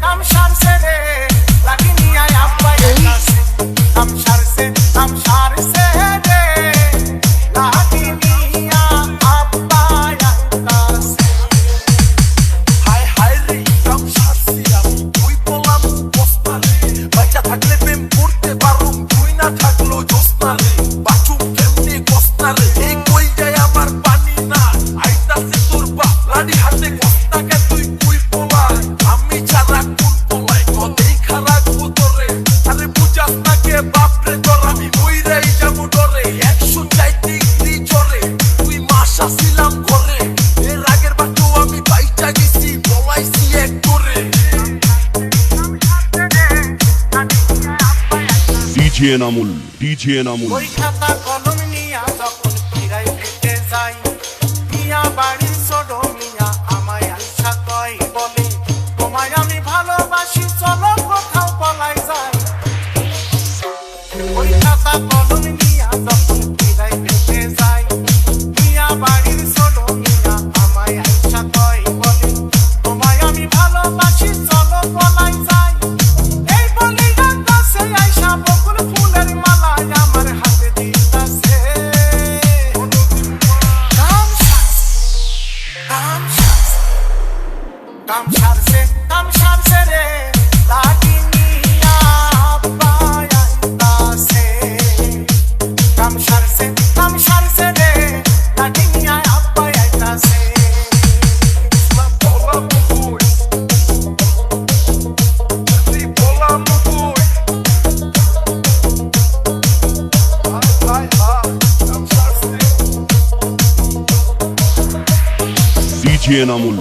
Kam shar se re lagni aaya payata se kam shar se re lagni aaya payata se হায় হায় রে কাম সারছি আমি তুই বললাম বস্তা রে বাচ্চা থাকলে প্রেম করতে পারুম তুই না থাকলো জোস্তা রে বাচুম কেমনে কস্তা রে এই কই যায় আমার পানি না আইতাছে তোর বাপ লাডি হাতে কস্তাকে তুই কুই পোলাই আমি ছাড়া কোন পোলাই কদেই খারাপ তোরে আরে বুঝাস না কে বাপ রে তোর আমি মইরাই যাবো ডরে 104 ডিগ্রি জ্বরে তুই মাস আসিলাম ঘরে এর আগের বাটো আমি বাইচা গেছি বলাইছি এক করে DJ Namul ওই খাতা কলম নিয়া যখন ফিরাই ফেটে যাই মিয়া বাড়ির ছোট মিয়া আমায় আইসা কয় বলে তোমায় আমি ভালোবাসি চলো কোথাও পলাই যাই ওই খাতা কলম নিয়া যখন ফিরাই ফেটে যাই মিয়া বাড়ির ছোট মিয়া আমায় আইসা কয় বলে তোমায় আমি ভালোবাসি চলো পলাই যাই এই বলি কাছে আইসা বকুল ফুলের মালা আমার হাতে দিতাছে কাম সারছে রে লাগিনি আপায়াইতাছে কাম সারছে রে লাগিনি আপায়াইতাছে DJ Namul